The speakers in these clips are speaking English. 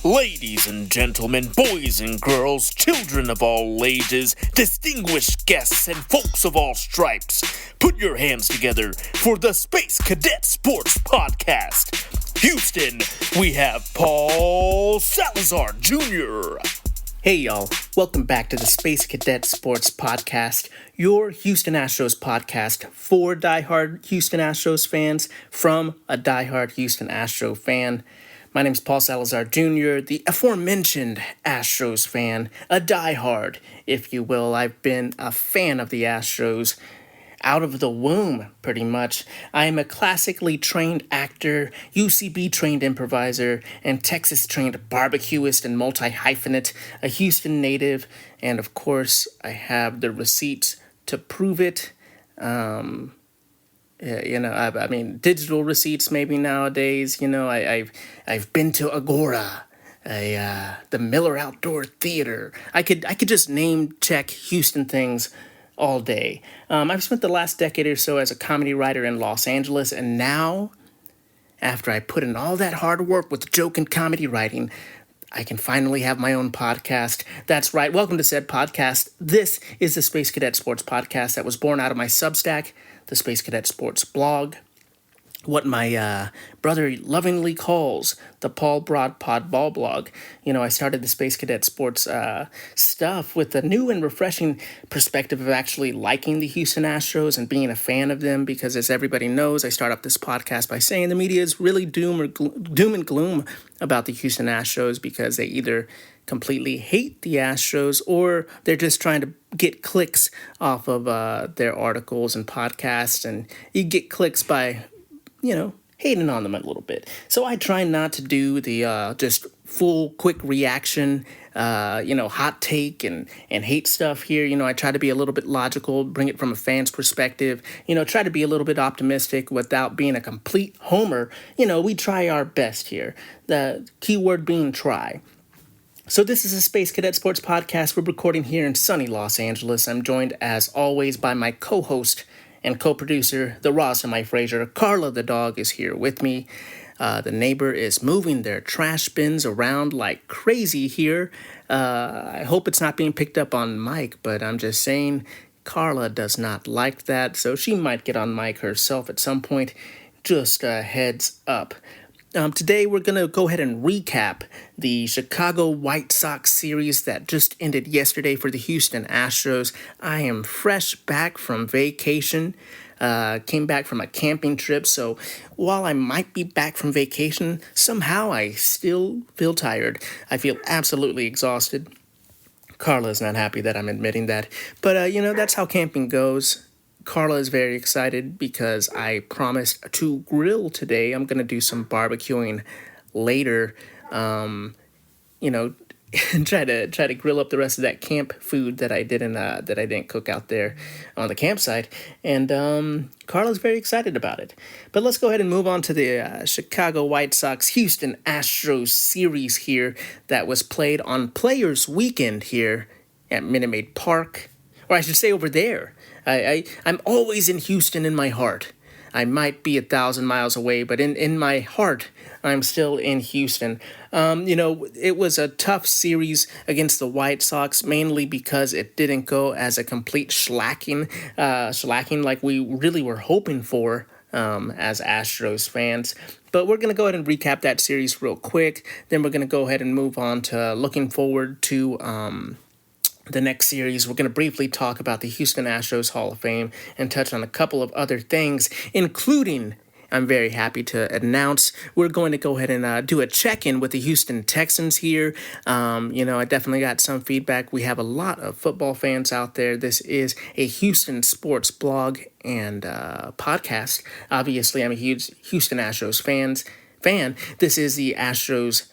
Ladies and gentlemen, boys and girls, children of all ages, distinguished guests, and folks of all stripes, put your hands together for the Space Cadet Sports Podcast. Houston, we have Paul Salazar Jr. Hey y'all, welcome back to the Space Cadet Sports Podcast, your Houston Astros podcast for diehard Houston Astros fans from a diehard Houston Astro fan. My name is Paul Salazar Jr., the aforementioned Astros fan, a diehard, if you will. I've been a fan of the Astros out of the womb, pretty much. I am a classically trained actor, UCB-trained improviser, and Texas-trained barbecuist and multi-hyphenate, a Houston native, and of course, I have the receipts to prove it. I mean, digital receipts maybe nowadays. I've been to Agora, the Miller Outdoor Theater. I could just name check Houston things all day. I've spent the last decade or so as a comedy writer in Los Angeles, and now, after I put in all that hard work with joke and comedy writing, I can finally have my own podcast. That's right. Welcome to said podcast. This is the Space Cadet Sports Podcast that was born out of my Substack, the Space Cadet Sports blog, what my brother lovingly calls the Paul Broad Pod Ball blog. I started the Space Cadet Sports stuff with a new and refreshing perspective of actually liking the Houston Astros and being a fan of them, because as everybody knows, I start off this podcast by saying the media is really doom and gloom about the Houston Astros because they either completely hate the Astros or they're just trying to get clicks off of their articles and podcasts, and you get clicks by hating on them a little bit. So I try not to do the just full quick reaction, hot take and hate stuff here. I try to be a little bit logical, bring it from a fan's perspective, try to be a little bit optimistic without being a complete homer. We try our best here. The key word being try. So this is a Space Cadet Sports Podcast. We're recording here in sunny Los Angeles. I'm joined, as always, by my co-host and co-producer, the raw semi-Fraser. Carla the dog is here with me. The neighbor is moving their trash bins around like crazy here. I hope it's not being picked up on mic, but I'm just saying Carla does not like that, so she might get on mic herself at some point. Just a heads up. Today we're going to go ahead and recap the Chicago White Sox series that just ended yesterday for the Houston Astros. I am fresh back from vacation, came back from a camping trip, so while I might be back from vacation, somehow I still feel tired. I feel absolutely exhausted. Carla's not happy that I'm admitting that, but that's how camping goes. Carla is very excited because I promised to grill today. I'm going to do some barbecuing later, and try to grill up the rest of that camp food that I didn't cook out there on the campsite. And Carla's very excited about it. But let's go ahead and move on to the Chicago White Sox Houston Astros series here that was played on Players Weekend here at Minute Maid Park, or I should say over there. I'm always in Houston in my heart. I might be 1,000 miles away, but in my heart, I'm still in Houston. It was a tough series against the White Sox, mainly because it didn't go as a complete slacking like we really were hoping for as Astros fans. But we're going to go ahead and recap that series real quick. Then we're going to go ahead and move on to looking forward to the next series. We're going to briefly talk about the Houston Astros Hall of Fame and touch on a couple of other things, including, I'm very happy to announce, we're going to go ahead and do a check-in with the Houston Texans here. I definitely got some feedback. We have a lot of football fans out there. This is a Houston sports blog and podcast. Obviously, I'm a huge Houston Astros fan. This is the Astros.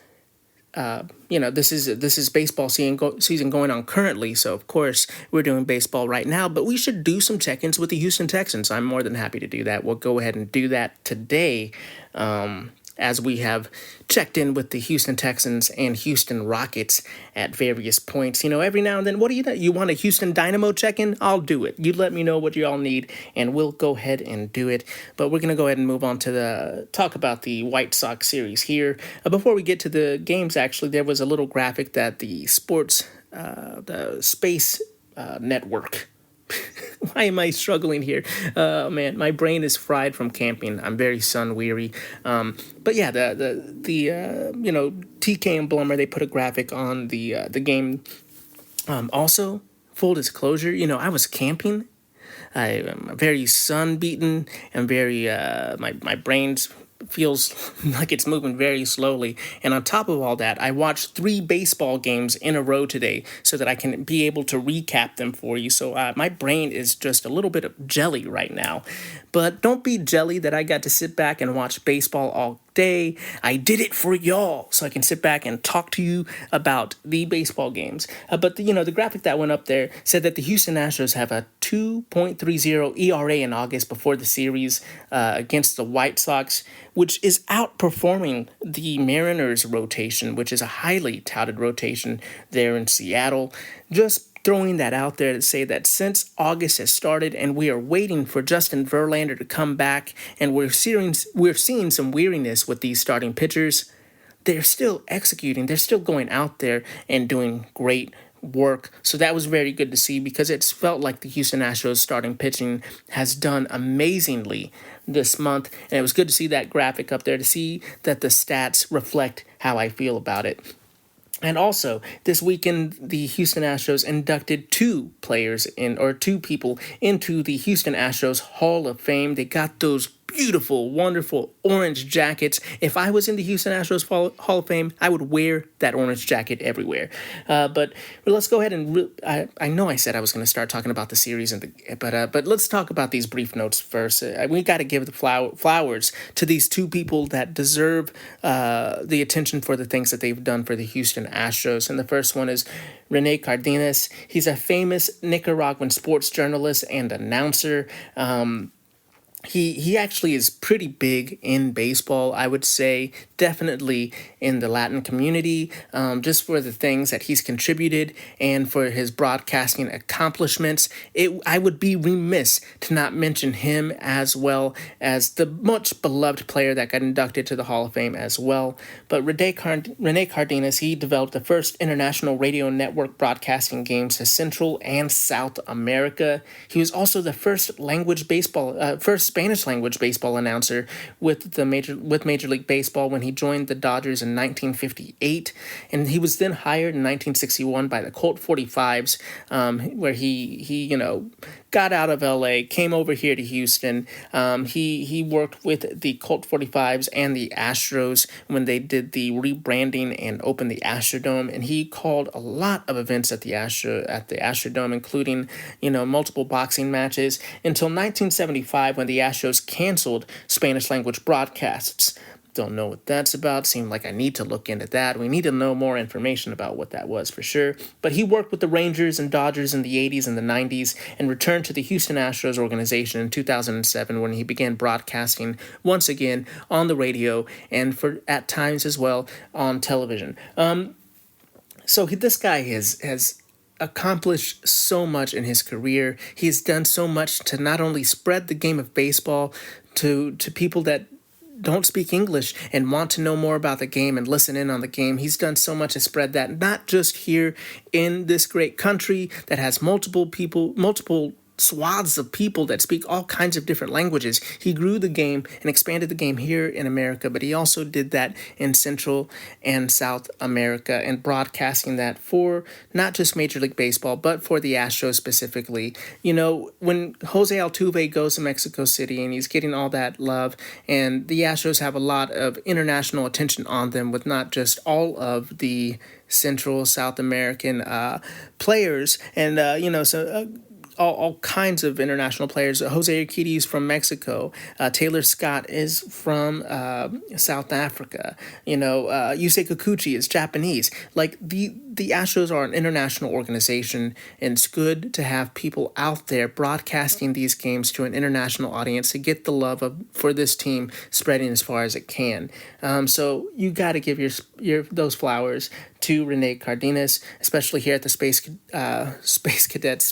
This is baseball season going on currently, so of course we're doing baseball right now, but we should do some check-ins with the Houston Texans. I'm more than happy to do that. We'll go ahead and do that today. as we have checked in with the Houston Texans and Houston Rockets at various points. Every now and then, what do you want a Houston Dynamo check-in? I'll do it. You let me know what you all need, and we'll go ahead and do it. But we're going to go ahead and move on to talk about the White Sox series here. Before we get to the games, actually, there was a little graphic that the Space Network. Why am I struggling here? Man, my brain is fried from camping. I'm very sun weary. But yeah, the TK and Blummer, they put a graphic on the game. Also, full disclosure, I was camping. I'm very sun beaten and very my brain's feels like it's moving very slowly. And on top of all that, I watched 3 baseball games in a row today so that I can be able to recap them for you. So my brain is just a little bit of jelly right now. But don't be jelly that I got to sit back and watch baseball all day. I did it for y'all so I can sit back and talk to you about the baseball games. But the graphic that went up there said that the Houston Astros have a 2.30 ERA in August before the series against the White Sox, which is outperforming the Mariners rotation, which is a highly touted rotation there in Seattle. Just throwing that out there to say that since August has started and we are waiting for Justin Verlander to come back and we're seeing some weariness with these starting pitchers, they're still executing. They're still going out there and doing great work. So that was very good to see because it's felt like the Houston Astros starting pitching has done amazingly this month. And it was good to see that graphic up there to see that the stats reflect how I feel about it. And also, this weekend, the Houston Astros inducted 2 people into the Houston Astros Hall of Fame. They got those beautiful, wonderful orange jackets. If I was in the Houston Astros Hall of Fame, I would wear that orange jacket everywhere. But let's go ahead and I know I said I was going to start talking about the series, but let's talk about these brief notes first. We got to give the flowers to these 2 people that deserve the attention for the things that they've done for the Houston Astros. And the first one is Rene Cardenas. He's a famous Nicaraguan sports journalist and announcer. He actually is pretty big in baseball, I would say, definitely in the Latin community, just for the things that he's contributed and for his broadcasting accomplishments. I would be remiss to not mention him as well as the much beloved player that got inducted to the Hall of Fame as well. But Rene Cardenas, he developed the first international radio network broadcasting games to Central and South America. He was also the first Spanish language baseball announcer with Major League Baseball when he joined the Dodgers in 1958, and he was then hired in 1961 by the Colt 45s, where he got out of LA, came over here to Houston. He worked with the Colt 45s and the Astros when they did the rebranding and opened the Astrodome, and he called a lot of events at the Astrodome, including multiple boxing matches until 1975 when the Astros canceled Spanish language broadcasts. Don't know what that's about. Seemed like I need to look into that. We need to know more information about what that was for sure. But he worked with the Rangers and Dodgers in the 80s and the 90s and returned to the Houston Astros organization in 2007 when he began broadcasting once again on the radio and at times as well on television. This guy has accomplished so much in his career. He's done so much to not only spread the game of baseball to people that don't speak English and want to know more about the game and listen in on the game. He's done so much to spread that, not just here in this great country that has multiple swaths of people that speak all kinds of different languages. He grew the game and expanded the game here in America, but he also did that in Central and South America and broadcasting that for not just Major League Baseball, but for the Astros specifically. When Jose Altuve goes to Mexico City and he's getting all that love, and the Astros have a lot of international attention on them with not just all of the Central South American players and, all kinds of international players. Jose Urquidy is from Mexico. Taylor Scott is from South Africa. Yusei Kikuchi is Japanese. Like the Astros are an international organization, and it's good to have people out there broadcasting these games to an international audience to get the love for this team spreading as far as it can. So you got to give your those flowers to Rene Cardenas, especially here at the Space Cadet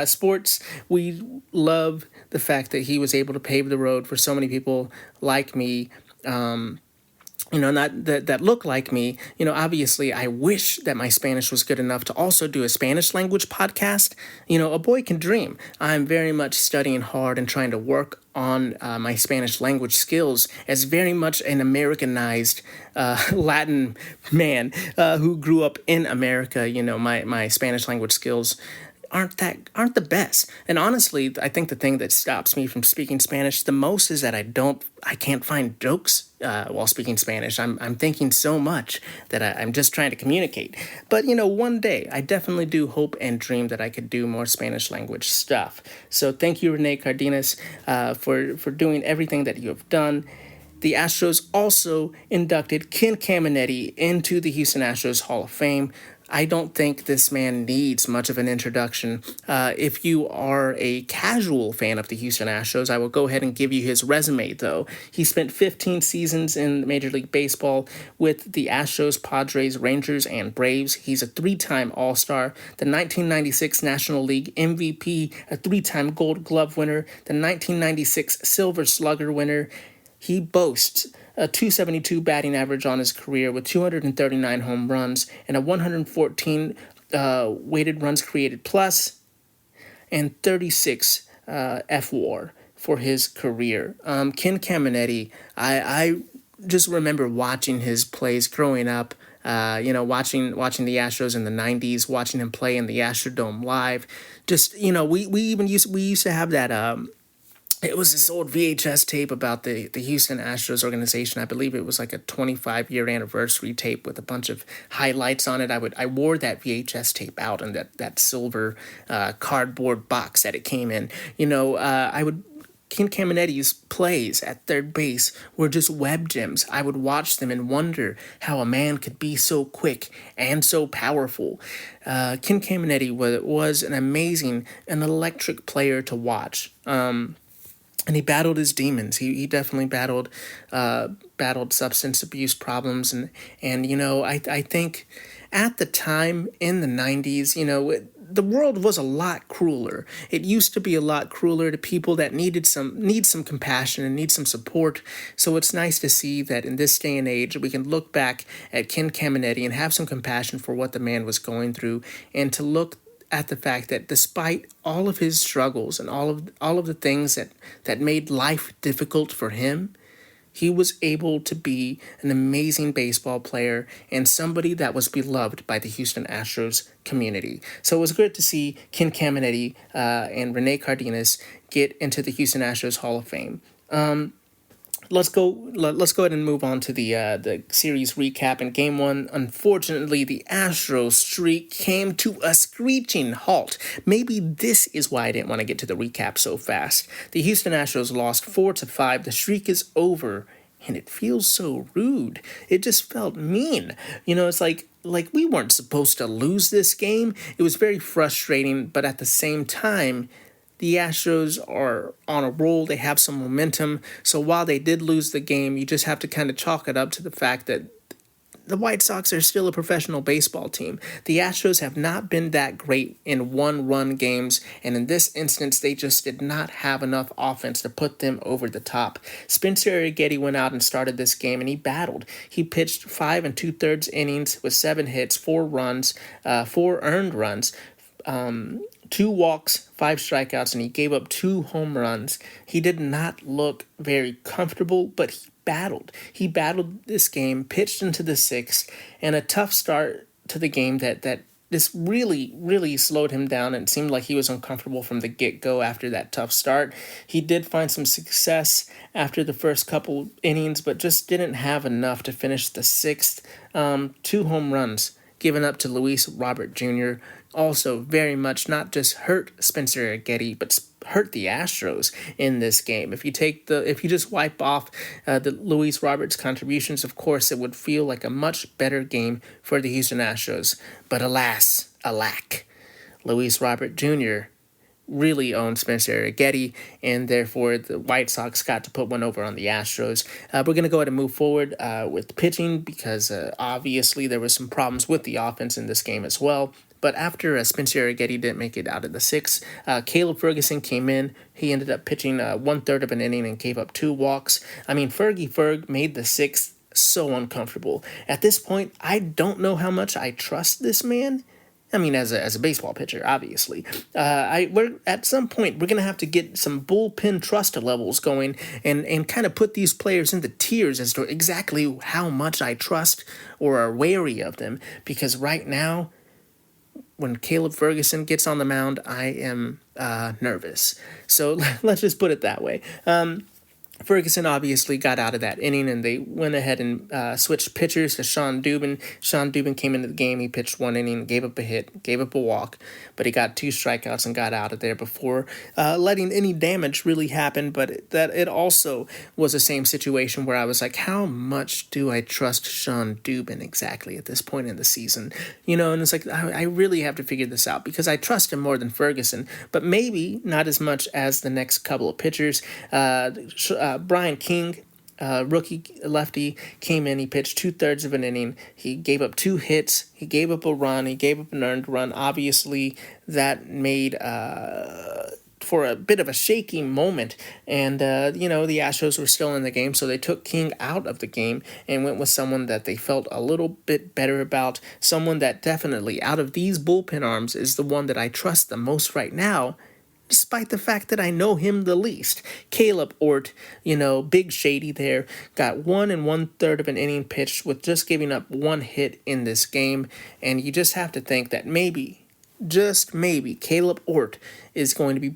Sports. We love the fact that he was able to pave the road for so many people like me. Not that look like me. Obviously, I wish that my Spanish was good enough to also do a Spanish language podcast. A boy can dream. I'm very much studying hard and trying to work on my Spanish language skills as very much an Americanized Latin man who grew up in America. My Spanish language skills aren't the best. And honestly, I think the thing that stops me from speaking Spanish the most is that I can't find jokes while speaking Spanish. I'm thinking so much that I'm just trying to communicate. But one day I definitely do hope and dream that I could do more Spanish language stuff. So thank you, Rene Cardenas, for doing everything that you have done. The Astros also inducted Ken Caminiti into the Houston Astros Hall of Fame. I don't think this man needs much of an introduction. If you are a casual fan of the Houston Astros, I will go ahead and give you his resume, though. He spent 15 seasons in Major League Baseball with the Astros, Padres, Rangers, and Braves. He's a 3-time All-Star, the 1996 National League MVP, a 3-time Gold Glove winner, the 1996 Silver Slugger winner. He boasts a .272 batting average on his career with 239 home runs and a 114 weighted runs created plus and 36 F-WAR for his career. Ken Caminiti, I just remember watching his plays growing up. Watching the Astros in the 90s, watching him play in the Astrodome live. Just we used to have that. It was this old VHS tape about the Houston Astros organization. I believe it was like a 25-year anniversary tape with a bunch of highlights on it. I wore that VHS tape out in that silver cardboard box that it came in. Ken Caminiti's plays at third base were just web gems. I would watch them and wonder how a man could be so quick and so powerful. Ken Caminiti was an amazing, an electric player to watch. And he battled his demons. He definitely battled substance abuse problems, and I think at the time in the 90s, the world was a lot crueler. It used to be a lot crueler to people that need some compassion and need some support. So it's nice to see that in this day and age we can look back at Ken Caminiti and have some compassion for what the man was going through, and to look at the fact that despite all of his struggles and all of the things that made life difficult for him, he was able to be an amazing baseball player and somebody that was beloved by the Houston Astros community. So it was good to see Ken Caminiti and Rene Cardenas get into the Houston Astros Hall of Fame. Let's go ahead and move on to the series recap. In Game 1, unfortunately, the Astros streak came to a screeching halt. Maybe this is why I didn't want to get to the recap so fast. The Houston Astros lost 4-5. The streak is over, and it feels so rude. It just felt mean. It's like we weren't supposed to lose this game. It was very frustrating, but at the same time, the Astros are on a roll. They have some momentum. So while they did lose the game, you just have to kind of chalk it up to the fact that the White Sox are still a professional baseball team. The Astros have not been that great in one-run games, and in this instance, they just did not have enough offense to put them over the top. Spencer Arrighetti went out and started this game, and he battled. He pitched 5 2/3 innings with 7 hits, 4 runs, 4 earned runs, 2 walks, 5 strikeouts, and he gave up 2 home runs. He did not look very comfortable, but he battled. He battled this game, pitched into the 6th, and a tough start to the game that this really, really slowed him down, and it seemed like he was uncomfortable from the get-go after that tough start. He did find some success after the first couple innings, but just didn't have enough to finish the 6th. 2 home runs given up to Luis Robert Jr., also very much not just hurt Spencer Arrighetti, but hurt the Astros in this game. If you just wipe off the Luis Roberts contributions, of course, it would feel like a much better game for the Houston Astros. But alas, alack, Luis Robert Jr. really owned Spencer Getty, and therefore the White Sox got to put one over on the Astros. We're going to go ahead and move forward with pitching because obviously there was some problems with the offense in this game as well. But after Spencer Getty didn't make it out of the sixth, Caleb Ferguson came in. He ended up pitching 1/3 of an inning and gave up 2 walks. I mean, Ferg made the sixth so uncomfortable. At this point, I don't know how much I trust this man. I mean, as a baseball pitcher, obviously. We're at some point, we're going to have to get some bullpen trust levels going and kind of put these players into tiers as to exactly how much I trust or are wary of them. Because right now, when Caleb Ferguson gets on the mound, I am nervous. So let's just put it that way. Ferguson obviously got out of that inning, and they went ahead and switched pitchers to Sean Dubin. Sean Dubin came into the game. He pitched 1 inning, gave up a hit, gave up a walk, but he got 2 strikeouts and got out of there before letting any damage really happen. But that it also was the same situation where I was like, how much do I trust Sean Dubin exactly at this point in the season? And it's like, I really have to figure this out because I trust him more than Ferguson, but maybe not as much as the next couple of pitchers. Brian King, rookie lefty, came in. He pitched 2/3 of an inning. He gave up 2 hits. He gave up a run. He gave up an earned run. Obviously, that made for a bit of a shaky moment. And, the Astros were still in the game, so they took King out of the game and went with someone that they felt a little bit better about, someone that definitely, out of these bullpen arms, is the one that I trust the most right now, despite the fact that I know him the least. Caleb Ort, Big Shady there, got 1 1/3 of an inning pitched with just giving up 1 hit in this game. And you just have to think that maybe, just maybe, Caleb Ort is going to be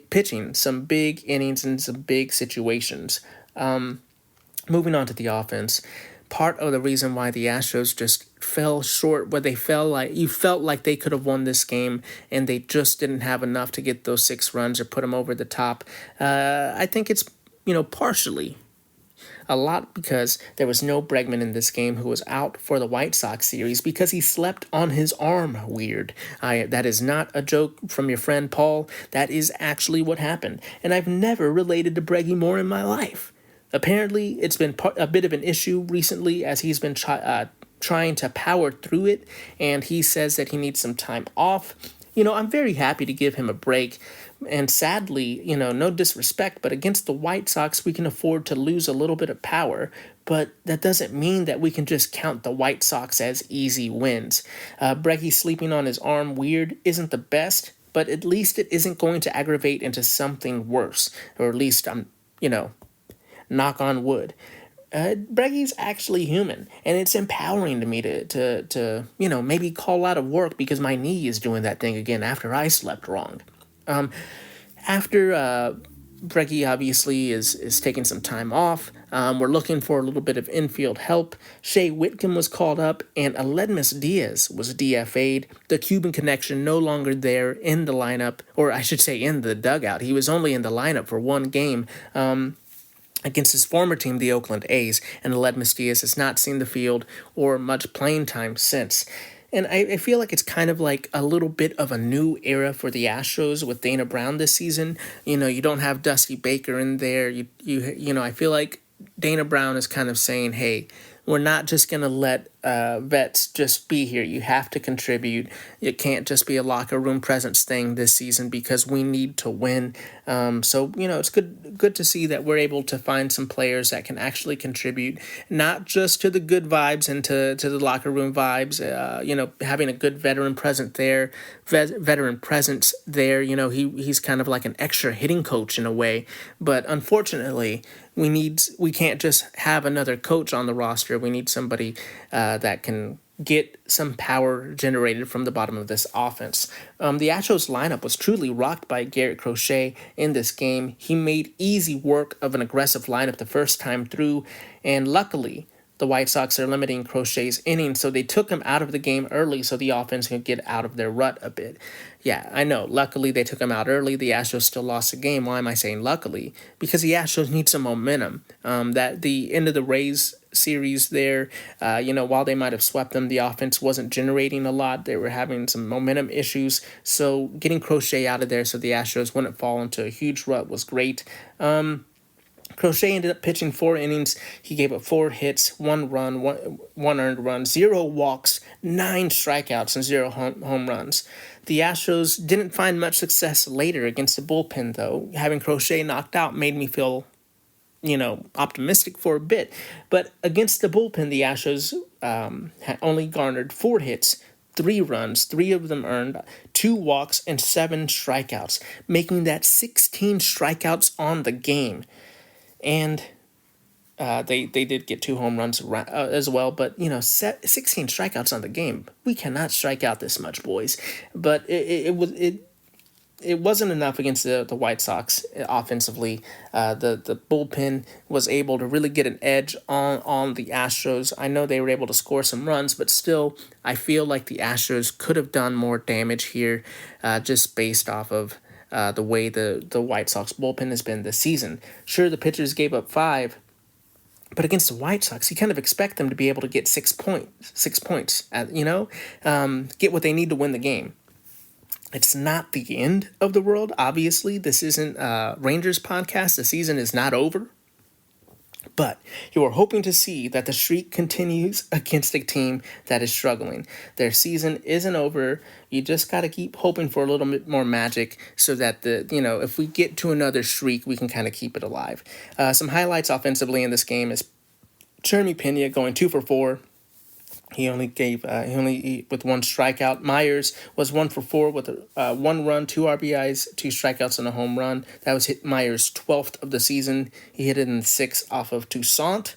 pitching some big innings in some big situations. Moving on to the offense. Part of the reason why the Astros just fell short, where you felt like they could have won this game and they just didn't have enough to get those 6 runs or put them over the top. I think it's, partially a lot because there was no Bregman in this game, who was out for the White Sox series because he slept on his arm. Weird. That is not a joke from your friend Paul. That is actually what happened. And I've never related to Breggy more in my life. Apparently, it's been a bit of an issue recently as he's been trying to power through it, and he says that he needs some time off. I'm very happy to give him a break, and sadly, no disrespect, but against the White Sox, we can afford to lose a little bit of power, but that doesn't mean that we can just count the White Sox as easy wins. Breggy sleeping on his arm weird isn't the best, but at least it isn't going to aggravate into something worse, or at least knock on wood. Breggy's actually human, and it's empowering to me to maybe call out of work because my knee is doing that thing again after I slept wrong. After Breggy obviously is taking some time off, we're looking for a little bit of infield help. Shea Whitcomb was called up, and Aledmus Diaz was DFA'd. The Cuban connection no longer there in the lineup, or I should say in the dugout. He was only in the lineup for 1 game. Against his former team, the Oakland A's, and Aledmus Diaz has not seen the field or much playing time since. And I feel like it's kind of like a little bit of a new era for the Astros with Dana Brown this season. You don't have Dusty Baker in there. I feel like Dana Brown is kind of saying, hey, we're not just going to let vets just be here. You have to contribute. It can't just be a locker room presence thing this season because we need to win. So it's good to see that we're able to find some players that can actually contribute, not just to the good vibes and to the locker room vibes. Having a good veteran presence there. He's kind of like an extra hitting coach in a way. But unfortunately, we can't just have another coach on the roster. We need somebody that can get some power generated from the bottom of this offense. The Astros lineup was truly rocked by Garrett Crochet in this game. He made easy work of an aggressive lineup the first time through, and luckily, the White Sox are limiting Crochet's innings, so they took him out of the game early so the offense could get out of their rut a bit. Yeah, I know. Luckily, they took him out early. The Astros still lost the game. Why am I saying luckily? Because the Astros need some momentum. That the end of the Rays series there, while they might have swept them, the offense wasn't generating a lot. They were having some momentum issues. So getting Crochet out of there so the Astros wouldn't fall into a huge rut was great. Crochet ended up pitching 4 innings. He gave up 4 hits, 1 run, one earned run, 0 walks, 9 strikeouts, and 0 home runs. The Astros didn't find much success later against the bullpen, though. Having Crochet knocked out made me feel, optimistic for a bit. But against the bullpen, the Astros had only garnered 4 hits, 3 runs, 3 of them earned, 2 walks, and 7 strikeouts, making that 16 strikeouts on the game. And they did get 2 home runs as well, but 16 strikeouts on the game. We cannot strike out this much, boys. But it wasn't enough against the White Sox offensively. The bullpen was able to really get an edge on the Astros. I know they were able to score some runs, but still, I feel like the Astros could have done more damage here, just based off of the way the White Sox bullpen has been this season. Sure, the pitchers gave up 5, but against the White Sox, you kind of expect them to be able to get 6 points, get what they need to win the game. It's not the end of the world, obviously. This isn't Rangers podcast. The season is not over. But you are hoping to see that the streak continues against a team that is struggling. Their season isn't over. You just got to keep hoping for a little bit more magic so that if we get to another streak, we can kind of keep it alive. Some highlights offensively in this game is Jeremy Pena going 2 for 4. He only with 1 strikeout. Myers was 1 for 4 with 1 run, 2 RBIs, 2 strikeouts, and a home run. That was Myers' 12th of the season. He hit it in 6 off of Toussaint.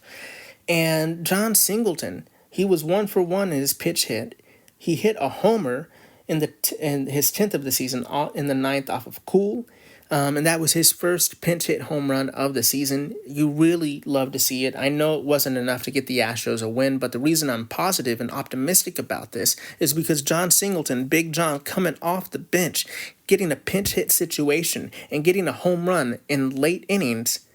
And John Singleton, he was 1 for 1 in his pitch hit. He hit a homer in his 10th of the season in the 9th off of Cool. And that was his first pinch hit home run of the season. You really love to see it. I know it wasn't enough to get the Astros a win, but the reason I'm positive and optimistic about this is because John Singleton, Big John, coming off the bench, getting a pinch hit situation and getting a home run in late innings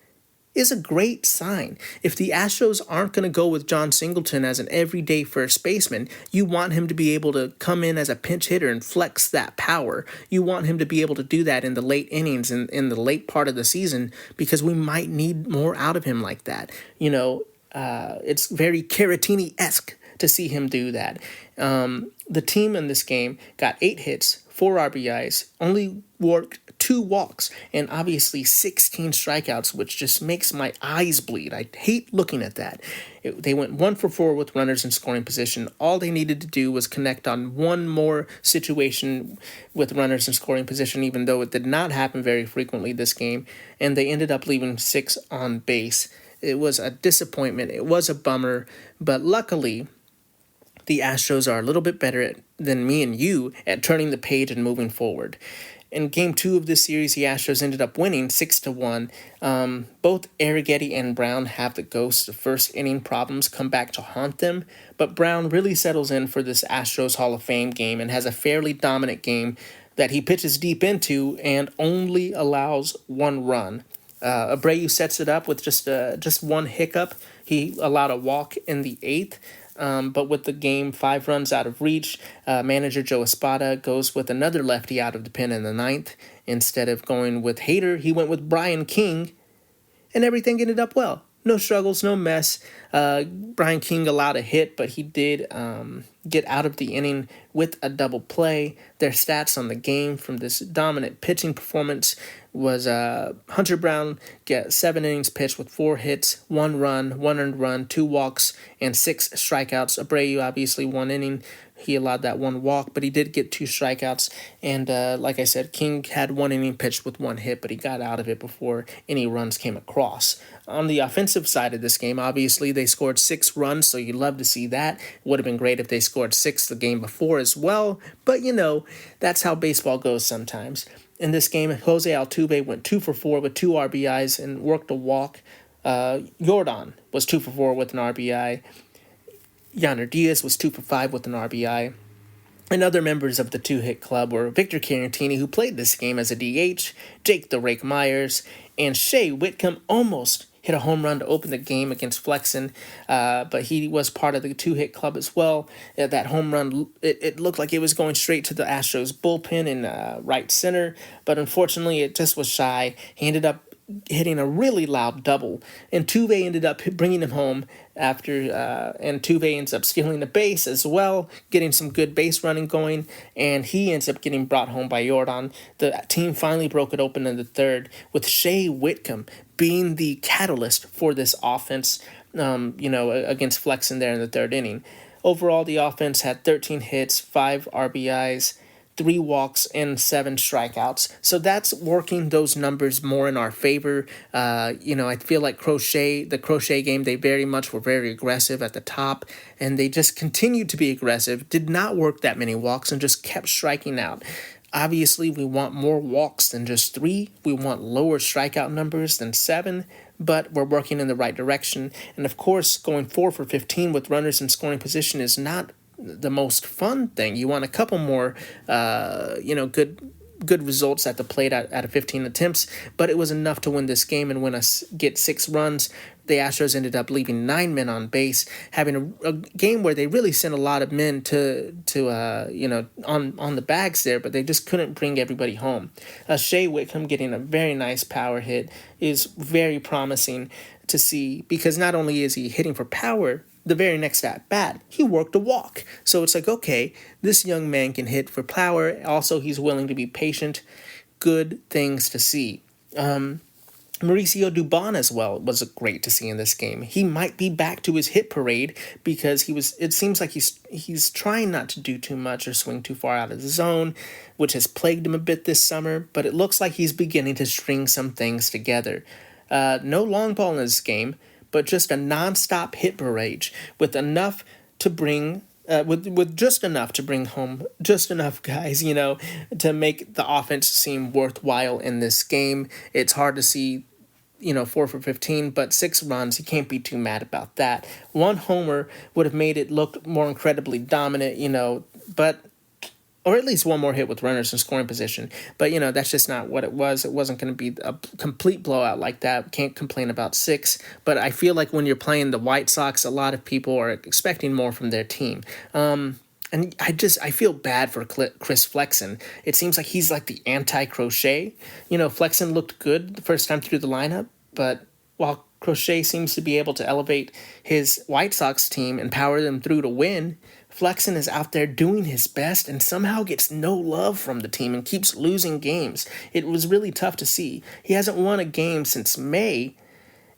is a great sign. If the Astros aren't going to go with John Singleton as an everyday first baseman, you want him to be able to come in as a pinch hitter and flex that power. You want him to be able to do that in the late innings and in the late part of the season because we might need more out of him like that. It's very Caratini-esque to see him do that. The team in this game got 8 hits, 4 RBIs, only worked 2 walks, and obviously 16 strikeouts, which just makes my eyes bleed. I hate looking at that. They went 1 for 4 with runners in scoring position. All they needed to do was connect on one more situation with runners in scoring position, even though it did not happen very frequently this game, and they ended up leaving 6 on base. It was a disappointment. It was a bummer, but luckily, the Astros are a little bit better than me and you at turning the page and moving forward. In Game 2 of this series, the Astros ended up winning 6-1. Both Arrighetti and Brown have the ghost of first inning problems come back to haunt them, but Brown really settles in for this Astros Hall of Fame game and has a fairly dominant game that he pitches deep into and only allows 1 run. Abreu sets it up with just 1 hiccup. He allowed a walk in the 8th. But with the game 5 runs out of reach, manager Joe Espada goes with another lefty out of the pen in the 9th. Instead of going with Hader, he went with Brian King, and everything ended up well. No struggles, no mess. Brian King allowed a hit, but he did get out of the inning with a double play. Their stats on the game from this dominant pitching performance was Hunter Brown get 7 innings pitched with 4 hits, 1 run, 1 earned run, 2 walks, and 6 strikeouts. Abreu, obviously 1 inning. He allowed that 1 walk, but he did get 2 strikeouts. And like I said, King had 1 inning pitched with 1 hit, but he got out of it before any runs came across. On the offensive side of this game, obviously they scored 6 runs, so you'd love to see that. It would have been great if they scored 6 the game before as well, but that's how baseball goes sometimes. In this game, Jose Altuve went 2 for 4 with 2 RBIs and worked a walk. Jordan was 2 for 4 with an RBI. Yander Diaz was 2 for 5 with an RBI. And other members of the two-hit club were Victor Carantini, who played this game as a DH, Jake the Rake Myers, and Shea Whitcomb almost hit a home run to open the game against Flexen, but he was part of the two-hit club as well. That home run, it looked like it was going straight to the Astros bullpen in right center, but unfortunately it just was shy. He ended up hitting a really loud double, and Tuve ended up bringing him home after, and Tuve ends up stealing the base as well, getting some good base running going, and he ends up getting brought home by Jordan. The team finally broke it open in the third, with Shea Whitcomb being the catalyst for this offense, against Flexen there in the third inning. Overall, the offense had 13 hits, 5 RBIs, 3 walks, and 7 strikeouts. So that's working those numbers more in our favor. I feel like the Crochet game, they very much were very aggressive at the top, and they just continued to be aggressive, did not work that many walks, and just kept striking out. Obviously, we want more walks than just 3. We want lower strikeout numbers than 7, but we're working in the right direction. And of course, going 4 for 15 with runners in scoring position is not the most fun thing. You want a couple more, good results at the plate out of 15 attempts, but it was enough to win this game and get 6 runs. The Astros ended up leaving 9 men on base, having a game where they really sent a lot of men on the bags there, but they just couldn't bring everybody home. Shea Whitcomb getting a very nice power hit is very promising to see, because not only is he hitting for power, the very next at bat, he worked a walk. So it's like, okay, this young man can hit for power. Also, he's willing to be patient. Good things to see. Mauricio Dubon as well was great to see in this game. He might be back to his hit parade, because it seems like he's trying not to do too much or swing too far out of the zone, which has plagued him a bit this summer, but it looks like he's beginning to string some things together. No long ball in this game, but just a nonstop hit barrage with enough to bring, with just enough to bring home just enough guys, to make the offense seem worthwhile in this game. It's hard to see, 4 for 15, but 6 runs, you can't be too mad about that. 1 homer would have made it look more incredibly dominant, or at least 1 more hit with runners in scoring position. But, that's just not what it was. It wasn't going to be a complete blowout like that. Can't complain about 6. But I feel like when you're playing the White Sox, a lot of people are expecting more from their team. And I feel bad for Chris Flexen. It seems like he's like the anti-Crochet. Flexen looked good the first time through the lineup, but while Crochet seems to be able to elevate his White Sox team and power them through to win, Flexen is out there doing his best and somehow gets no love from the team and keeps losing games. It was really tough to see. He hasn't won a game since May,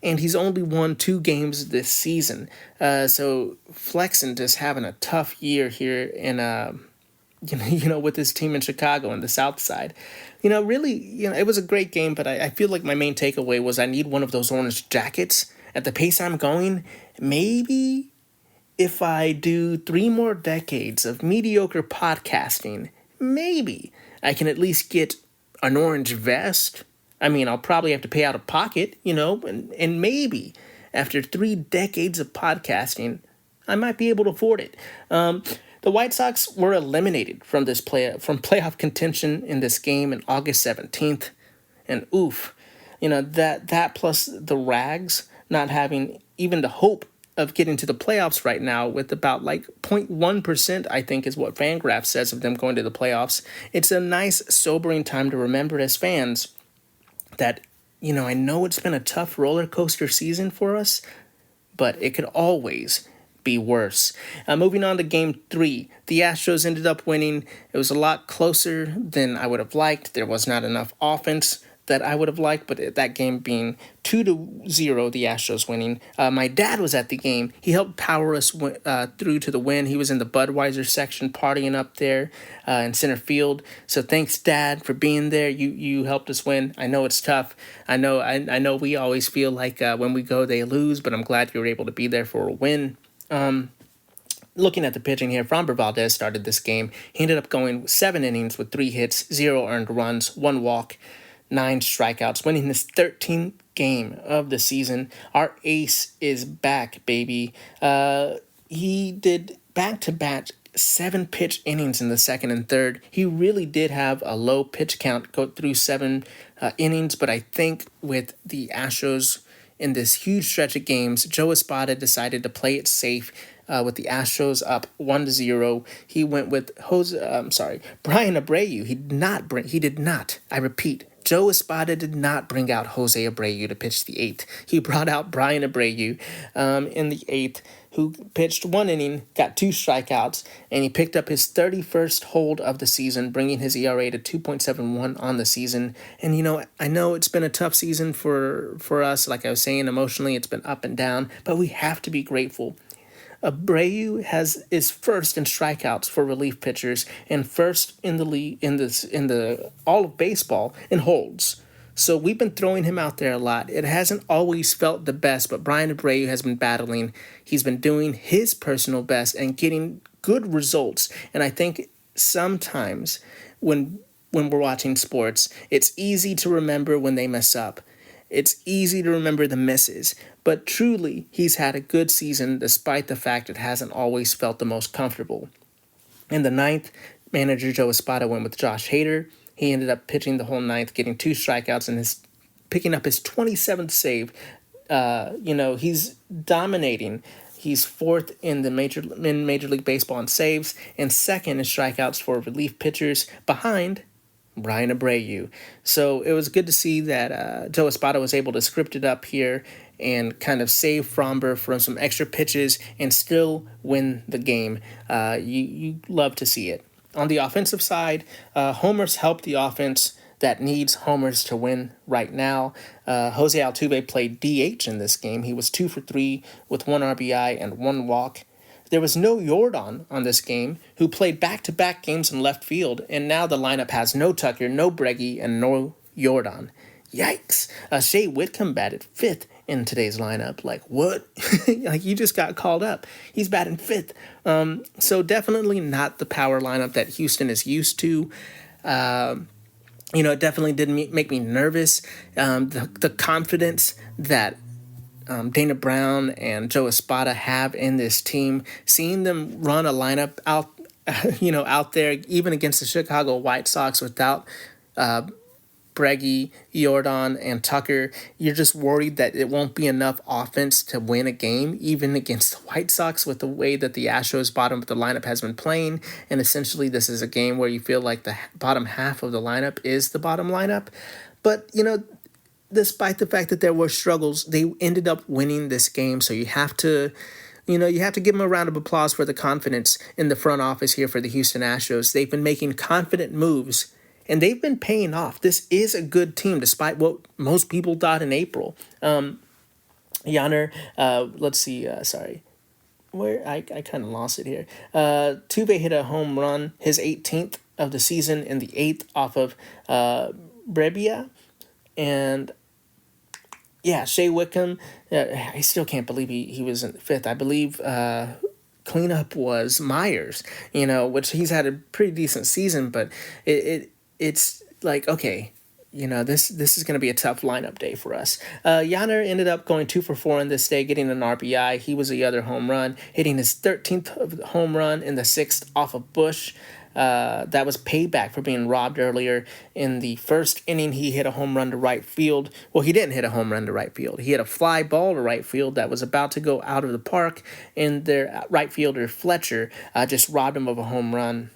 and he's only won 2 games this season. So Flexen just having a tough year here in, with his team in Chicago and the South Side. It was a great game, but I feel like my main takeaway was I need one of those orange jackets. At the pace I'm going, maybe if I do 3 more decades of mediocre podcasting, maybe I can at least get an orange vest. I mean, I'll probably have to pay out of pocket, and maybe after 3 decades of podcasting, I might be able to afford it. The White Sox were eliminated from playoff contention in this game on August 17th, and that plus the Rags not having even the hope of getting to the playoffs right now, with about 0.1%, I think is what Fangraphs says, of them going to the playoffs. It's a nice, sobering time to remember as fans that, I know it's been a tough roller coaster season for us, but it could always be worse. Moving on to Game 3, the Astros ended up winning. It was a lot closer than I would have liked. There was not enough offense that I would have liked, but that game being 2-0, the Astros winning. My dad was at the game. He helped power us through to the win. He was in the Budweiser section partying up there in center field. So thanks, Dad, for being there. You helped us win. I know it's tough. I know we always feel like when we go, they lose, but I'm glad you were able to be there for a win. Looking at the pitching here, Framber Valdez started this game. He ended up going 7 innings with 3 hits, 0 earned runs, 1 walk, 9 strikeouts, winning his 13th game of the season. Our ace is back, baby. He did back-to-back 7-pitch innings in the second and third. He really did have a low pitch count go through 7 innings, but I think with the Astros in this huge stretch of games, Joe Espada decided to play it safe. With the Astros up 1-0, he went with Brian Abreu. He did not. I repeat, Joe Espada did not bring out Jose Abreu to pitch the 8th. He brought out Brian Abreu in the 8th, who pitched 1 inning, got 2 strikeouts, and he picked up his 31st hold of the season, bringing his ERA to 2.71 on the season. And, I know it's been a tough season for us. Like I was saying, emotionally, it's been up and down, but we have to be grateful. Abreu is first in strikeouts for relief pitchers and first in the league in the all of baseball in holds. So we've been throwing him out there a lot. It hasn't always felt the best, but Brian Abreu has been battling. He's been doing his personal best and getting good results. And I think sometimes when we're watching sports, it's easy to remember when they mess up. It's easy to remember the misses, but truly, he's had a good season despite the fact it hasn't always felt the most comfortable. In the 9th, manager Joe Espada went with Josh Hader. He ended up pitching the whole 9th, getting 2 strikeouts and picking up his 27th save. He's dominating. He's 4th in Major League Baseball in saves and 2nd in strikeouts for relief pitchers, behind Brian Abreu. So it was good to see that Joe Espada was able to script it up here and kind of save Fromber from some extra pitches and still win the game. You love to see it. On the offensive side, homers helped the offense that needs homers to win right now. Jose Altuve played DH in this game. He was 2 for 3 with 1 RBI and 1 walk. There was no Jordan on this game, who played back-to-back games in left field, and now the lineup has no Tucker, no Breggy, and no Jordan. Yikes. Shea Whitcomb batted 5th in today's lineup. Like, what? Like, you just got called up. He's batting 5th. So definitely not the power lineup that Houston is used to. It definitely did make me nervous. The confidence that Dana Brown and Joe Espada have in this team, seeing them run a lineup out there, even against the Chicago White Sox without Breggy, Jordan, and Tucker, you're just worried that it won't be enough offense to win a game, even against the White Sox, with the way that the Astros bottom of the lineup has been playing. And essentially, this is a game where you feel like the bottom half of the lineup is the bottom lineup. But, despite the fact that there were struggles, they ended up winning this game. So you have to give them a round of applause for the confidence in the front office here for the Houston Astros. They've been making confident moves, and they've been paying off. This is a good team, despite what most people thought in April. Yanner, let's see, where I kind of lost it here. Tuve hit a home run, his 18th of the season, in the 8th off of Brebbia. And yeah, Shea Whitcomb, I still can't believe he was in 5th. I believe cleanup was Myers, which he's had a pretty decent season, but it's like, okay, this is going to be a tough lineup day for us. Yanner ended up going 2 for 4 in this day, getting an RBI. He was the other home run, hitting his 13th home run in the 6th off of Bush. That was payback for being robbed earlier. In the first inning, he hit a home run to right field. Well, he didn't hit a home run to right field. He hit a fly ball to right field that was about to go out of the park, and their right fielder, Fletcher, just robbed him of a home run.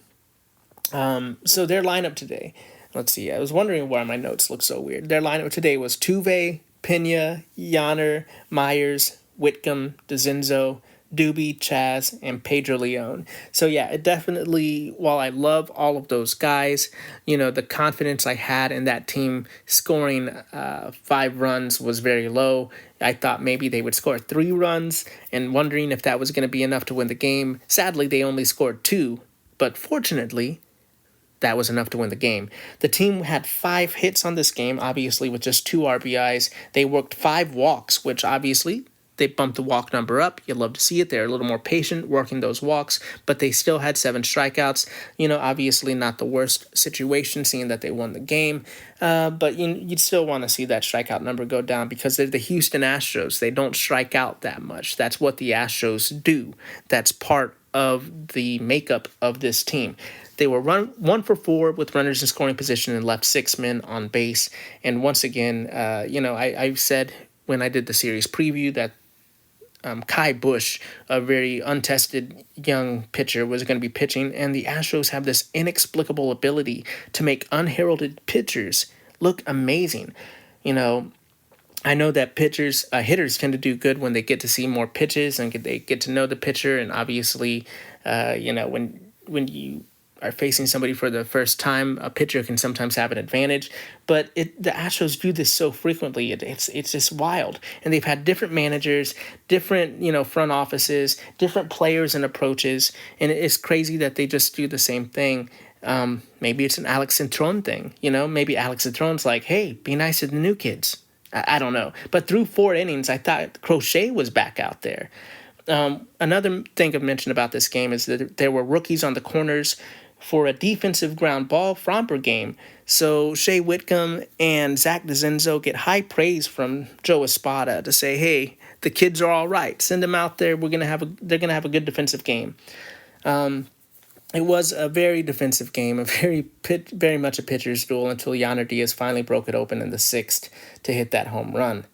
So their lineup today, let's see, I was wondering why my notes look so weird. Their lineup today was Tuve, Pena, Yanner, Myers, Whitcomb, DeZenzo, Doobie, Chaz, and Pedro Leon. So yeah, it definitely, while I love all of those guys, the confidence I had in that team scoring 5 runs was very low. I thought maybe they would score 3 runs and wondering if that was going to be enough to win the game. Sadly, they only scored 2, but fortunately, that was enough to win the game. The team had 5 hits on this game, obviously with just 2 RBIs. They worked 5 walks, which obviously They bumped the walk number up. You love to see it. They're a little more patient working those walks, but they still had 7 strikeouts. Obviously not the worst situation, seeing that they won the game. But you'd still want to see that strikeout number go down because they're the Houston Astros. They don't strike out that much. That's what the Astros do. That's part of the makeup of this team. They were 1 for 4 with runners in scoring position and left 6 men on base. And once again, I said when I did the series preview that Kai Bush, a very untested young pitcher, was going to be pitching, and the Astros have this inexplicable ability to make unheralded pitchers look amazing. I know that hitters tend to do good when they get to see more pitches and they get to know the pitcher, and obviously, when you are facing somebody for the first time, a pitcher can sometimes have an advantage. But the Astros do this so frequently, it's just wild. And they've had different managers, different front offices, different players and approaches, and it's crazy that they just do the same thing. Maybe it's an Alex Cintron thing, Maybe Alex Cintron's like, hey, be nice to the new kids. I don't know. But through 4 innings, I thought Crochet was back out there. Another thing I've mentioned about this game is that there were rookies on the corners for a defensive ground ball fromper game. So Shea Whitcomb and Zach DeZenzo get high praise from Joe Espada to say, hey, the kids are all right. Send them out there. They're gonna have a good defensive game. It was a very defensive game, very much a pitcher's duel until Yainer Diaz finally broke it open in the 6th to hit that home run.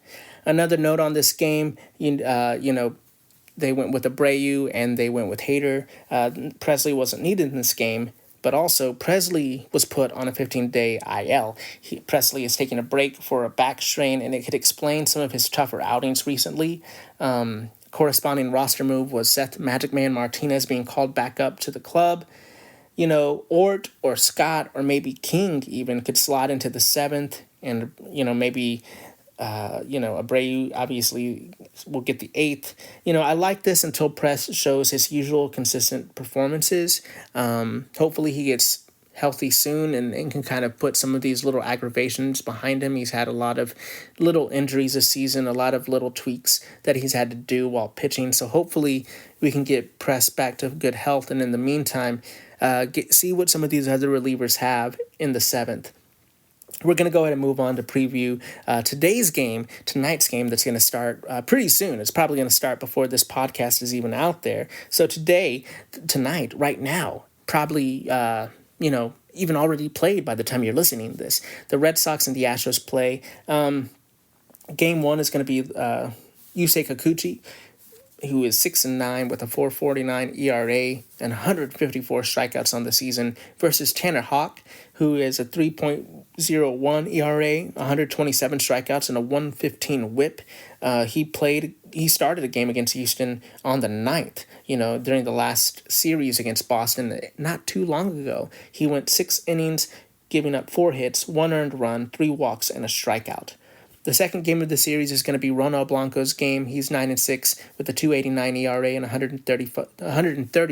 Another note on this game, they went with Abreu and they went with Hader. Presley wasn't needed in this game, but also Presley was put on a 15-day IL. Presley is taking a break for a back strain, and it could explain some of his tougher outings recently. Corresponding roster move was Seth Magic Man Martinez being called back up to the club. Ort or Scott or maybe King even could slide into the 7th, and maybe Abreu obviously will get the 8th. I like this until Press shows his usual consistent performances. Hopefully he gets healthy soon and can kind of put some of these little aggravations behind him. He's had a lot of little injuries this season, a lot of little tweaks that he's had to do while pitching. So hopefully we can get Press back to good health. And in the meantime, see what some of these other relievers have in the 7th. We're going to go ahead and move on to preview tonight's game that's going to start pretty soon. It's probably going to start before this podcast is even out there. So tonight, right now, probably, even already played by the time you're listening to this. The Red Sox and the Astros play. Game 1 is going to be Yusei Kikuchi, who is 6-9 with a 4.49 ERA and 154 strikeouts on the season, versus Tanner Houck, who is a 3.01 ERA, 127 strikeouts, and a 115 WHIP. He started a game against Houston on the 9th, during the last series against Boston not too long ago. He went 6 innings, giving up 4 hits, 1 earned run, 3 walks, and a strikeout. The second game of the series is going to be Ronald Blanco's game. He's 9-6 with a 2.89 ERA and 130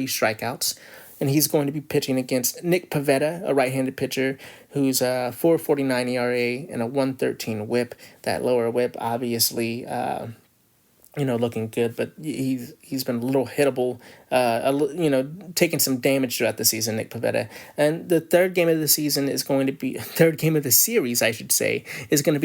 strikeouts. And he's going to be pitching against Nick Pivetta, a right-handed pitcher, who's a 4.49 ERA and a 113 WHIP. That lower WHIP, obviously, looking good, but he's been a little hittable, taking some damage throughout the season, Nick Pivetta. And the third game of the series, is going to be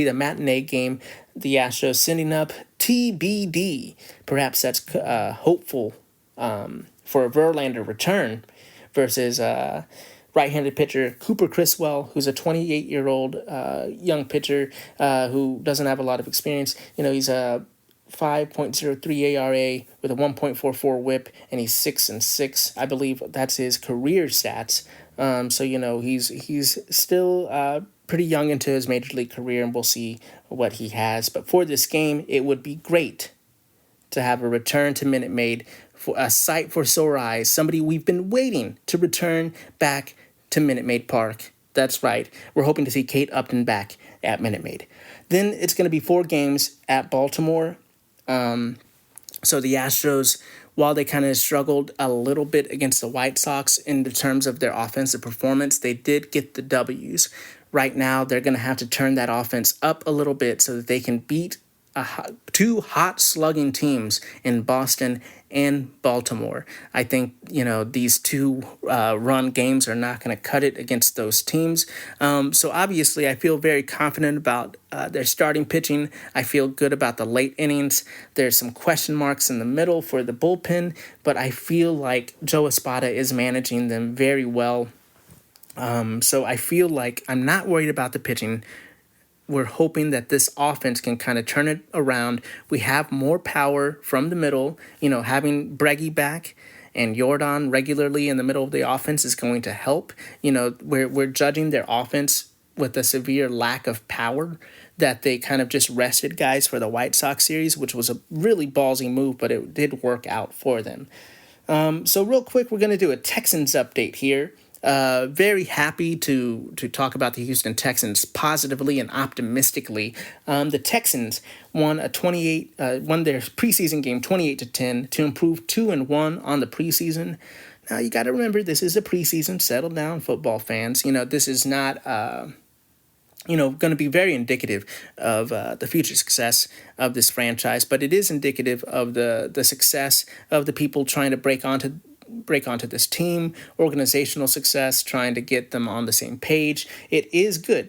the matinee game. The Astros sending up TBD. Perhaps that's hopeful for a Verlander return versus right-handed pitcher Cooper Criswell, who's a 28-year-old young pitcher who doesn't have a lot of experience. He's a 5.03 ERA with a 1.44 WHIP, and he's 6-6. I believe that's his career stats. He's still pretty young into his major league career, and we'll see what he has. But for this game, it would be great to have a return to Minute Maid, for a sight for sore eyes, somebody we've been waiting to return back to Minute Maid Park. That's right. We're hoping to see Kate Upton back at Minute Maid. Then it's going to be 4 games at Baltimore. So the Astros, while they kind of struggled a little bit against the White Sox in terms of their offensive performance, they did get the W's. Right now, they're going to have to turn that offense up a little bit so that they can beat two hot slugging teams in Boston and Baltimore. I think, these two run games are not going to cut it against those teams. So obviously, I feel very confident about their starting pitching. I feel good about the late innings. There's some question marks in the middle for the bullpen, but I feel like Joe Espada is managing them very well. So I feel like I'm not worried about the pitching. We're hoping that this offense can kind of turn it around. We have more power from the middle. Having Breggy back and Jordan regularly in the middle of the offense is going to help. We're judging their offense with a severe lack of power, that they kind of just rested guys for the White Sox series, which was a really ballsy move, but it did work out for them. So real quick, we're going to do a Texans update here. Very happy to talk about the Houston Texans positively and optimistically. The Texans won their preseason game 28-10 to improve 2-1 on the preseason. Now you got to remember, this is a preseason. Settle down, football fans. This is not going to be very indicative of the future success of this franchise, but it is indicative of the success of the people trying to break onto this team, organizational success, trying to get them on the same page. It is good.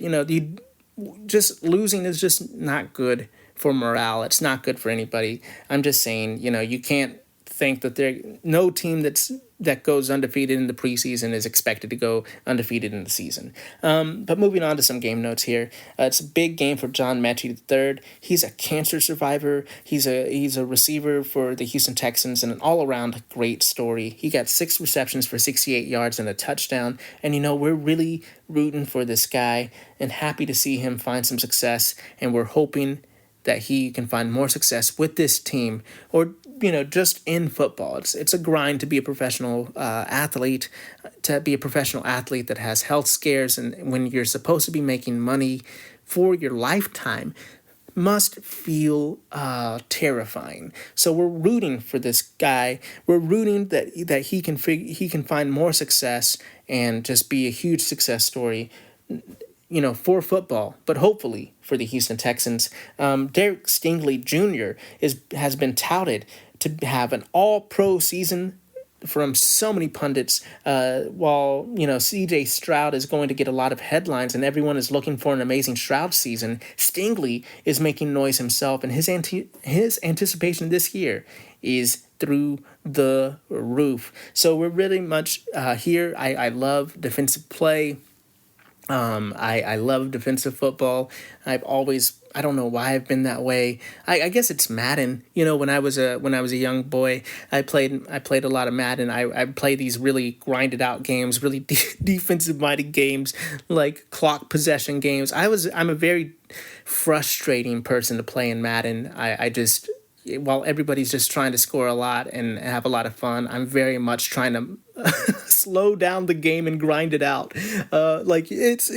Just losing is just not good for morale. It's not good for anybody. I'm just saying, you can't think that no team that goes undefeated in the preseason is expected to go undefeated in the season. But moving on to some game notes here. It's a big game for John Mechie III. He's a cancer survivor. He's a receiver for the Houston Texans and an all-around great story. He got 6 receptions for 68 yards and a touchdown. And, we're really rooting for this guy and happy to see him find some success. And we're hoping that he can find more success with this team, or just in football. It's a grind to be a professional athlete, that has health scares, and when you're supposed to be making money for your lifetime, must feel terrifying. So we're rooting for this guy. We're rooting that he can find more success and just be a huge success story, for football, but hopefully for the Houston Texans. Derek Stingley Jr. has been touted to have an all-pro season from so many pundits, while, C.J. Stroud is going to get a lot of headlines and everyone is looking for an amazing Stroud season. Stingley is making noise himself, and his anticipation this year is through the roof. So we're really much here. I love defensive play. I love defensive football. I don't know why I've been that way. I guess it's Madden. When I was a young boy, I played a lot of Madden. I played these really grinded out games, really defensive minded games, like clock possession games. I'm a very frustrating person to play in Madden. While everybody's just trying to score a lot and have a lot of fun, I'm very much trying to slow down the game and grind it out. It's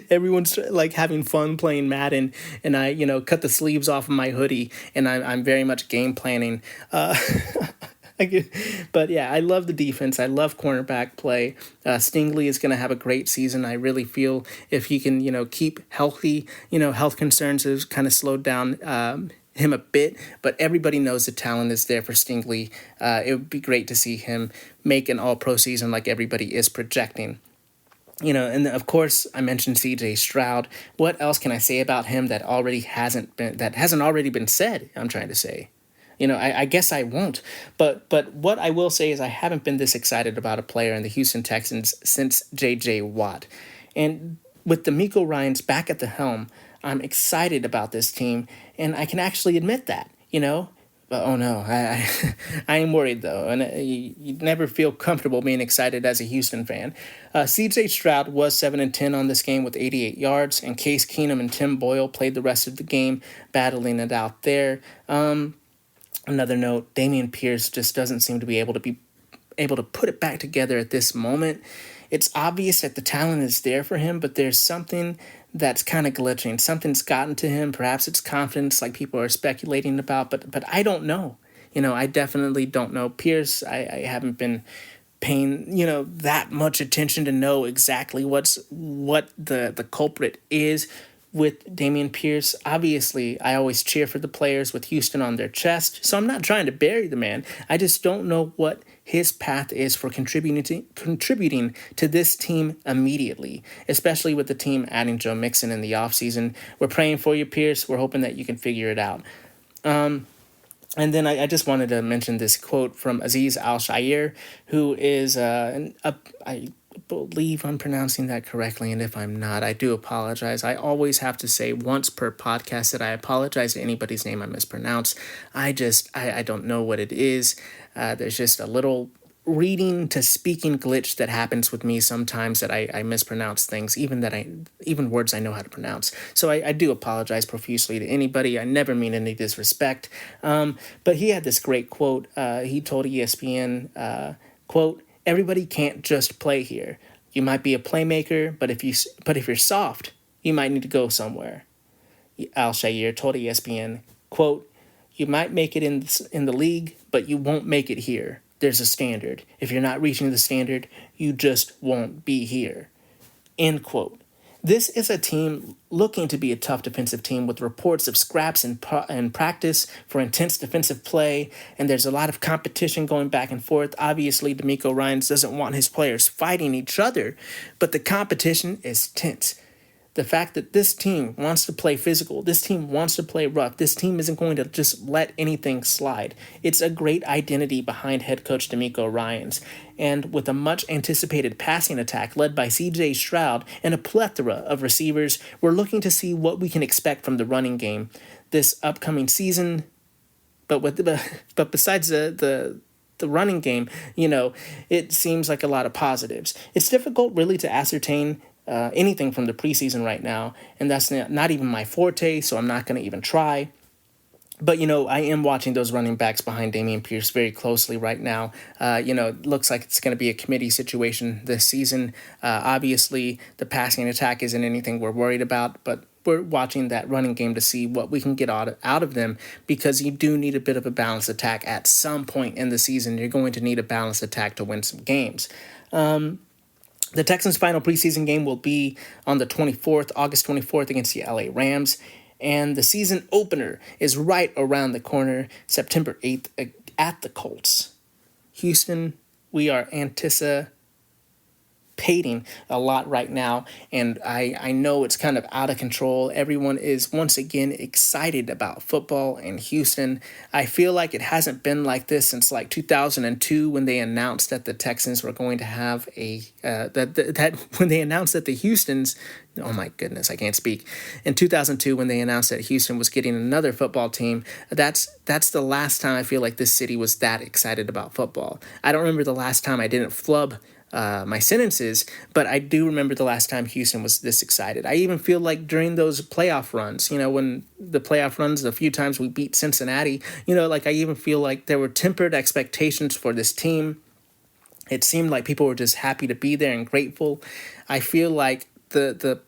everyone's like having fun playing Madden, and I cut the sleeves off of my hoodie, and I'm very much game planning. But yeah, I love the defense. I love cornerback play. Stingley is going to have a great season. I really feel if he can keep healthy, health concerns have kind of slowed down him a bit, but everybody knows the talent is there for Stingley. It would be great to see him make an all-pro season like everybody is projecting. And of course, I mentioned C.J. Stroud. What else can I say about him that hasn't already been said? I'm trying to say. I guess I won't. But what I will say is I haven't been this excited about a player in the Houston Texans since J.J. Watt. And with D'Amico Ryans back at the helm, I'm excited about this team, and I can actually admit that, But oh no, I am worried though, and you never feel comfortable being excited as a Houston fan. C.J. Stroud was 7-10 on this game with 88 yards, and Case Keenum and Tim Boyle played the rest of the game, battling it out there. Another note: Dameon Pierce just doesn't seem to be able to put it back together at this moment. It's obvious that the talent is there for him, but there's something that's kind of glitching. Something's gotten to him. Perhaps it's confidence, like people are speculating about, but I don't know. I definitely don't know. Pierce, I haven't been paying, that much attention to know exactly what the culprit is. with Dameon Pierce. Obviously, I always cheer for the players with Houston on their chest, so I'm not trying to bury the man. I just don't know what his path is for contributing to this team immediately, especially with the team adding Joe Mixon in the offseason. We're praying for you, Pierce. We're hoping that you can figure it out. And then I just wanted to mention this quote from Aziz Al-Shair, who is, I believe I'm pronouncing that correctly, and if I'm not, I do apologize. I always have to say once per podcast that I apologize to anybody's name I mispronounce. I don't know what it is. There's just a little reading to speaking glitch that happens with me sometimes, that I mispronounce things, even words I know how to pronounce. So I do apologize profusely to anybody. I never mean any disrespect. But he had this great quote. He told ESPN, quote, "Everybody can't just play here. You might be a playmaker, but if you're soft, you might need to go somewhere." Al-Shair told ESPN, quote, "You might make it in the league, but you won't make it here. There's a standard. If you're not reaching the standard, you just won't be here." End quote. This is a team looking to be a tough defensive team with reports of scraps in practice for intense defensive play, and there's a lot of competition going back and forth. Obviously, DeMeco Ryans doesn't want his players fighting each other, but the competition is tense. The fact that this team wants to play physical, this team wants to play rough, this team isn't going to just let anything slide. It's a great identity behind head coach DeMeco Ryans. And with a much anticipated passing attack led by CJ Stroud and a plethora of receivers, we're looking to see what we can expect from the running game this upcoming season. But besides the running game, it seems like a lot of positives. It's difficult really to ascertain anything from the preseason right now, and that's not even my forte, so I'm not going to even try. But, I am watching those running backs behind Dameon Pierce very closely right now. It looks like it's going to be a committee situation this season. Obviously, the passing attack isn't anything we're worried about, but we're watching that running game to see what we can get out of them, because you do need a bit of a balanced attack at some point in the season. You're going to need a balanced attack to win some games. The Texans' final preseason game will be on the 24th, August 24th, against the LA Rams. And the season opener is right around the corner, September 8th, at the Colts. Houston, we are anticipating a lot right now, and I know it's kind of out of control. Everyone is once again excited about football in Houston. I feel like it hasn't been like this since like 2002, when they announced that the Texans were going to have when they announced that the Houstons, oh my goodness, I can't speak. In 2002, when they announced that Houston was getting another football team, that's the last time I feel like this city was that excited about football. I don't remember the last time I didn't flub my sentences, but I do remember the last time Houston was this excited. I even feel like during those playoff runs, when the playoff runs, the few times we beat Cincinnati, I even feel like there were tempered expectations for this team. It seemed like people were just happy to be there and grateful. I feel like the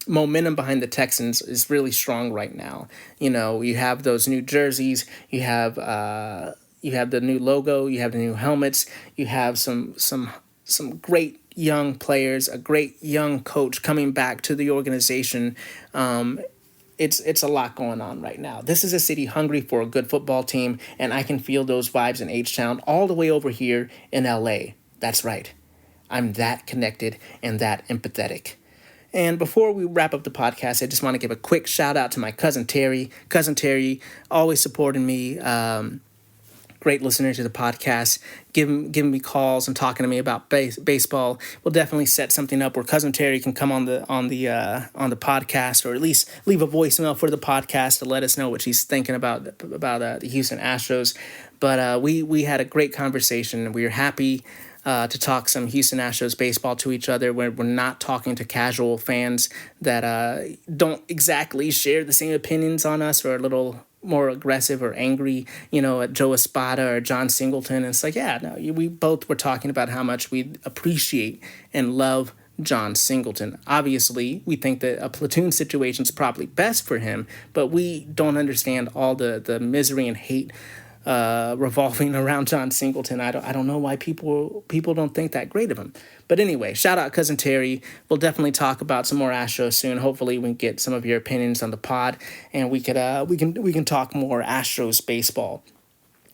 momentum behind the Texans is really strong right now. You have those new jerseys, you have the new logo, you have the new helmets, you have some great young players, a great young coach coming back to the organization. It's a lot going on right now. This is a city hungry for a good football team, and I can feel those vibes in H-Town all the way over here in LA. That's right. I'm that connected and that empathetic. And before we wrap up the podcast, I just want to give a quick shout out to my cousin Terry. Cousin Terry, always supporting me. Great listener to the podcast, giving me calls and talking to me about baseball. We'll definitely set something up where Cousin Terry can come on the podcast, or at least leave a voicemail for the podcast to let us know what she's thinking about the Houston Astros. But we had a great conversation, and we were happy to talk some Houston Astros baseball to each other. We're not talking to casual fans that don't exactly share the same opinions on us, or a little more aggressive or angry, at Joe Espada or John Singleton. And it's like, we both were talking about how much we appreciate and love John Singleton. Obviously, we think that a platoon situation is probably best for him, but we don't understand all the misery and hate revolving around John Singleton. I don't know why people don't think that great of him. But anyway, shout out Cousin Terry. We'll definitely talk about some more Astros soon. Hopefully we can get some of your opinions on the pod, and we can talk more Astros baseball.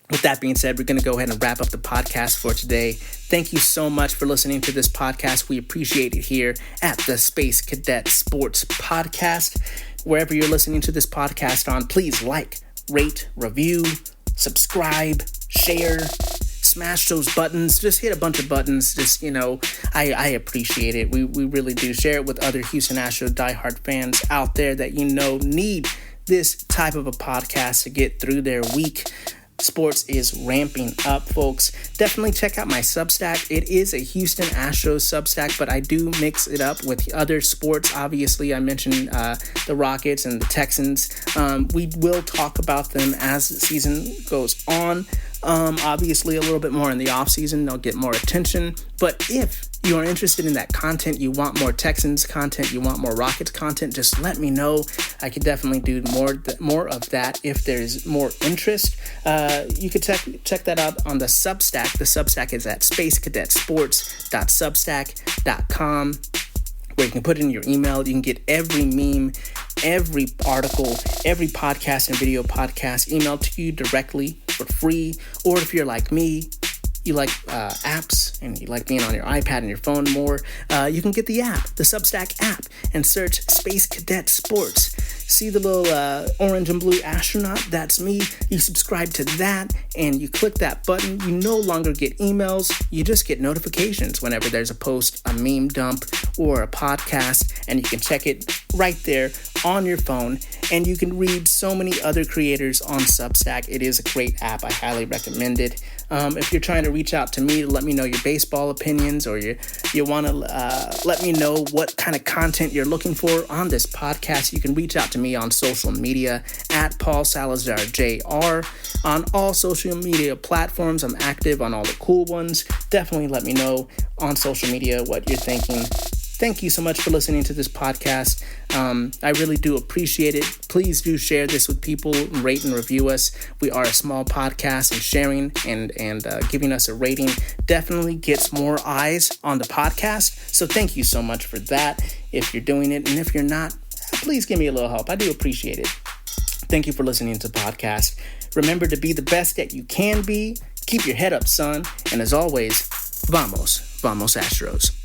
With that being said, we're going to go ahead and wrap up the podcast for today. Thank you so much for listening to this podcast. We appreciate it here at the Space Cadet Sports Podcast. Wherever you're listening to this podcast on, please like, rate, review, subscribe, share, smash those buttons. Just hit a bunch of buttons. Just, I appreciate it. We really do. Share it with other Houston Astros diehard fans out there that need this type of a podcast to get through their week. Sports is ramping up, folks. Definitely check out my Substack. It is a Houston Astros Substack, but I do mix it up with other sports. Obviously, I mentioned the Rockets and the Texans. We will talk about them as the season goes on. Obviously, a little bit more in the offseason. They'll get more attention. But if you are interested in that content, you want more Texans content, you want more Rockets content, just let me know. I could definitely do more of that if there's more interest. You could check that out on the Substack. The Substack is at spacecadetsports.substack.com, where you can put in your email. You can get every meme, every article, every podcast and video podcast emailed to you directly for free. Or if you're like me, you like apps and you like being on your iPad and your phone more, you can get the app, the Substack app, and search Space Cadet Sports. See the little orange and blue astronaut? That's me. You subscribe to that and you click that button. You no longer get emails. You just get notifications whenever there's a post, a meme dump, or a podcast, and you can check it right there on your phone. And you can read so many other creators on Substack. It is a great app. I highly recommend it. If you're trying to reach out to me to let me know your baseball opinions, or you want to let me know what kind of content you're looking for on this podcast, you can reach out to me on social media at Paul Salazar Jr. On all social media platforms, I'm active on all the cool ones. Definitely let me know on social media what you're thinking. Thank you so much for listening to this podcast. I really do appreciate it. Please do share this with people, rate and review us. We are a small podcast, and sharing and giving us a rating definitely gets more eyes on the podcast. So thank you so much for that if you're doing it. And if you're not, please give me a little help. I do appreciate it. Thank you for listening to the podcast. Remember to be the best that you can be. Keep your head up, son. And as always, vamos Astros.